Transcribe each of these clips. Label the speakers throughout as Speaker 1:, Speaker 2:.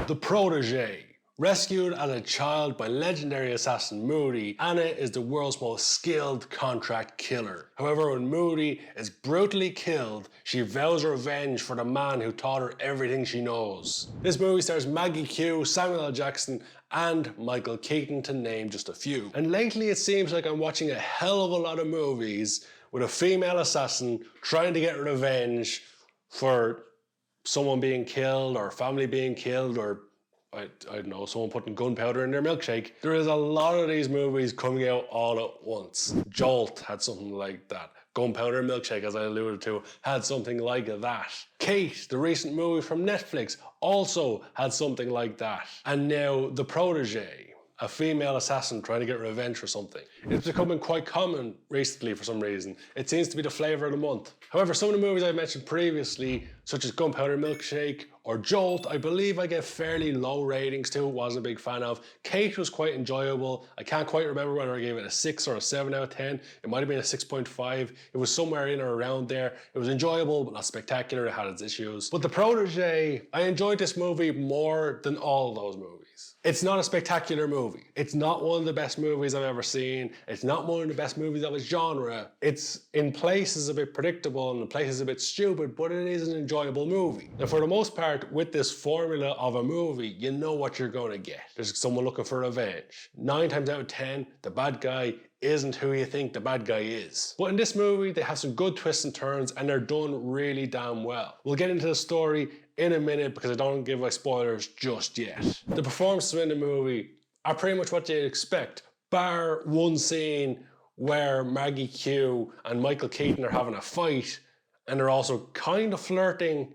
Speaker 1: The Protege. Rescued as a child by legendary assassin Moody, Anna is the world's most skilled contract killer. However, when Moody is brutally killed, she vows revenge for the man who taught her everything she knows. This movie stars Maggie Q, Samuel L. Jackson, and Michael Keaton, to name just a few. And lately it seems like I'm watching a hell of a lot of movies with a female assassin trying to get revenge for someone being killed or family being killed or I don't know, someone putting gunpowder in their milkshake. There is a lot of these movies coming out all at once. Jolt had something like that. Gunpowder Milkshake, as I alluded to, had something like that. Kate, the recent movie from Netflix, also had something like that. And now The Protege, a female assassin trying to get revenge for something. It's becoming quite common recently for some reason. It seems to be the flavour of the month. However, some of the movies I've mentioned previously, such as Gunpowder Milkshake or Jolt, I believe I gave fairly low ratings to, wasn't a big fan of. Kate was quite enjoyable. I can't quite remember whether I gave it a 6 or a 7 out of 10. It might have been a 6.5. It was somewhere in or around there. It was enjoyable, but not spectacular. It had its issues. But The Protege, I enjoyed this movie more than all those movies. It's not a spectacular movie. It's not one of the best movies I've ever seen. It's not one of the best movies of its genre. It's in places a bit predictable and in places a bit stupid, but it is an enjoyable movie. And for the most part, with this formula of a movie, you know what you're going to get. There's someone looking for revenge. 9 times out of 10, the bad guy isn't who you think the bad guy is. But in this movie, they have some good twists and turns and they're done really damn well. We'll get into the story in a minute because I don't give away spoilers just yet. The performances in the movie are pretty much what you'd expect, bar one scene where Maggie Q and Michael Keaton are having a fight and they're also kind of flirting,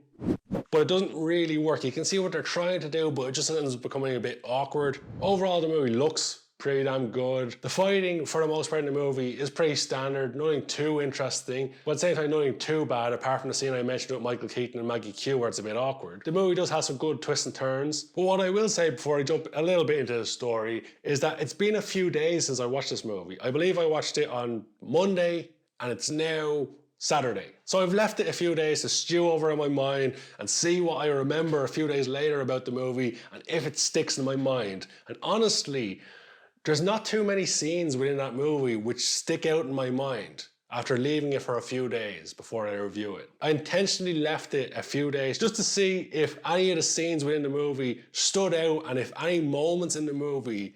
Speaker 1: but it doesn't really work. You can see what they're trying to do, but it just ends up becoming a bit awkward. Overall, the movie looks pretty damn good. The fighting, for the most part in the movie, is pretty standard, nothing too interesting, but at the same time nothing too bad, apart from the scene I mentioned with Michael Keaton and Maggie Q where it's a bit awkward. The movie does have some good twists and turns, but what I will say before I jump a little bit into the story is that it's been a few days since I watched this movie. I believe I watched it on Monday, and it's now Saturday. So I've left it a few days to stew over in my mind and see what I remember a few days later about the movie and if it sticks in my mind. And honestly, there's not too many scenes within that movie which stick out in my mind after leaving it for a few days before I review it. I intentionally left it a few days just to see if any of the scenes within the movie stood out and if any moments in the movie,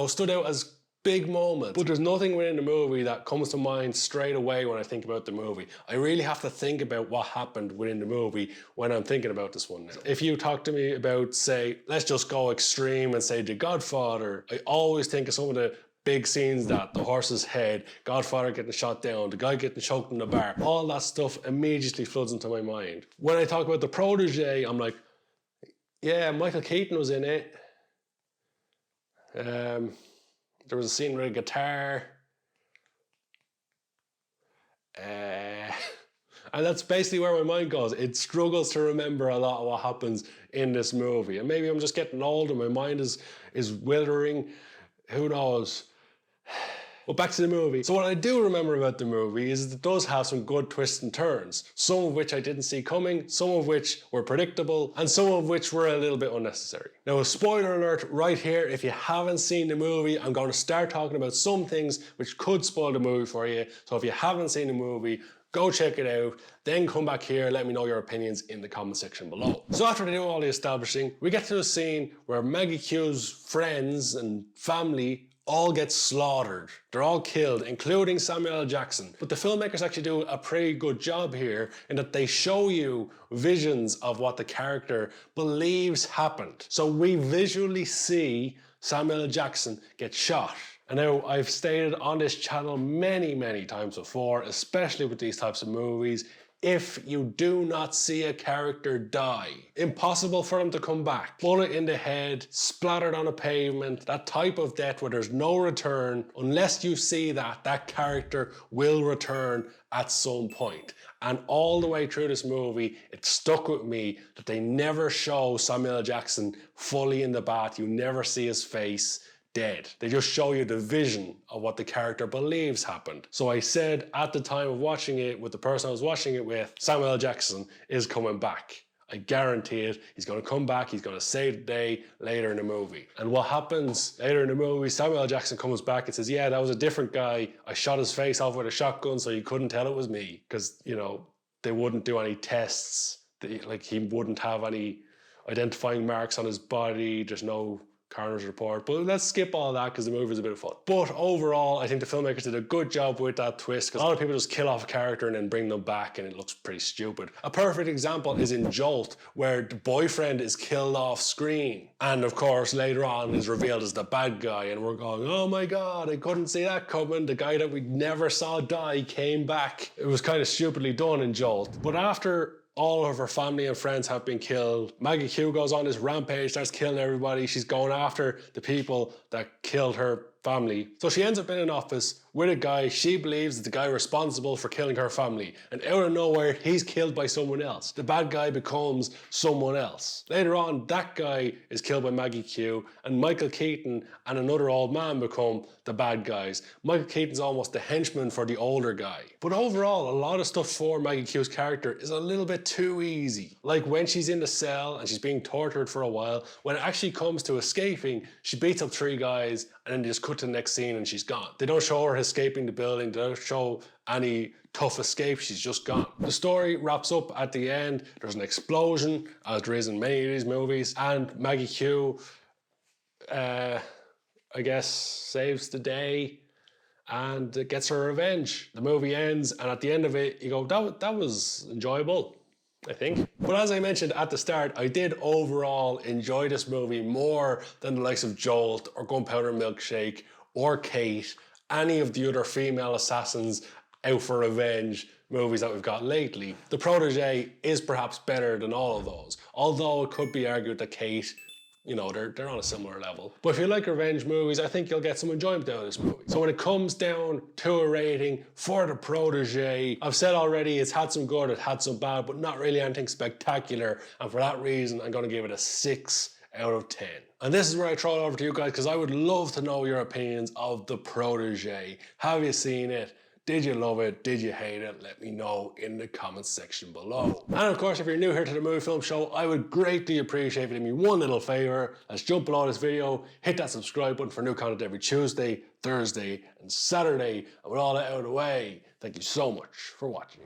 Speaker 1: stood out as big moments. But there's nothing within the movie that comes to mind straight away when I think about the movie. I really have to think about what happened within the movie when I'm thinking about this one now. If you talk to me about, say, let's just go extreme and say The Godfather, I always think of some of the big scenes, that the horse's head, Godfather getting shot down, the guy getting choked in the bar, all that stuff immediately floods into my mind. When I talk about The Protege, I'm like, yeah, Michael Keaton was in it. There was a scene with a guitar. And that's basically where my mind goes. It struggles to remember a lot of what happens in this movie. And maybe I'm just getting old and my mind is withering. Who knows? But back to the movie. So what I do remember about the movie is it does have some good twists and turns, some of which I didn't see coming, some of which were predictable, and some of which were a little bit unnecessary. Now, a spoiler alert right here, if you haven't seen the movie, I'm going to start talking about some things which could spoil the movie for you. So if you haven't seen the movie, go check it out, then come back here, let me know your opinions in the comment section below. So after they do all the establishing, we get to a scene where Maggie Q's friends and family all get slaughtered. They're all killed, including Samuel L. Jackson. But the filmmakers actually do a pretty good job here in that they show you visions of what the character believes happened. So we visually see Samuel L. Jackson get shot. And now I've stated on this channel many, many times before, especially with these types of movies, if you do not see a character die, impossible for them to come back. Bullet in the head, splattered on a pavement, that type of death where there's no return, unless you see that character will return at some point. And all the way through this movie, it stuck with me that they never show Samuel L. Jackson fully in the bath. You never see his face dead. They just show you the vision of what the character believes happened. So I said at the time of watching it with the person I was watching it with, Samuel L. Jackson is coming back. I guarantee it. He's going to come back. He's going to save the day later in the movie. And what happens later in the movie, Samuel L. Jackson comes back and says, yeah, that was a different guy. I shot his face off with a shotgun so you couldn't tell it was me. Because, you know, they wouldn't do any tests. Like, he wouldn't have any identifying marks on his body. There's no coroner's report. But let's skip all that because the movie is a bit of fun. But overall, I think the filmmakers did a good job with that twist, because a lot of people just kill off a character and then bring them back and it looks pretty stupid. A perfect example is in Jolt, where the boyfriend is killed off screen. And of course, later on is revealed as the bad guy, and we're going, oh my God, I couldn't see that coming. The guy that we never saw die came back. It was kind of stupidly done in Jolt. But after all of her family and friends have been killed, Maggie Q goes on this rampage, starts killing everybody. She's going after the people that killed her family. So she ends up in an office with a guy she believes is the guy responsible for killing her family. And out of nowhere, he's killed by someone else. The bad guy becomes someone else. Later on, that guy is killed by Maggie Q, and Michael Keaton and another old man become the bad guys. Michael Keaton's almost the henchman for the older guy. But overall, a lot of stuff for Maggie Q's character is a little bit too easy. Like when she's in the cell and she's being tortured for a while, when it actually comes to escaping, she beats up 3 guys and then they just cut to the next scene and she's gone. They don't show her escaping the building. They don't show any tough escape. She's just gone. The story wraps up at the end. There's an explosion, as there is in many of these movies, and Maggie Q, I guess, saves the day and gets her revenge. The movie ends, and at the end of it, you go, that was enjoyable, I think. But as I mentioned at the start, I did overall enjoy this movie more than the likes of Jolt or Gunpowder Milkshake or Kate, any of the other female assassins out for revenge movies that we've got lately. The Protege is perhaps better than all of those, although it could be argued that Kate, you know, they're on a similar level. But if you like revenge movies, I think you'll get some enjoyment out of this movie. So when it comes down to a rating for The Protege, I've said already it's had some good, it had some bad, but not really anything spectacular. And for that reason, I'm going to give it a 6 out of 10. And this is where I throw it over to you guys, because I would love to know your opinions of The Protege. Have you seen it? Did you love it? Did you hate it? Let me know in the comments section below. And of course, if you're new here to the Movie Film Show, I would greatly appreciate if you did me one little favor. Let's jump below this video, hit that subscribe button for new content every Tuesday, Thursday, and Saturday. And with all that out of the way, thank you so much for watching.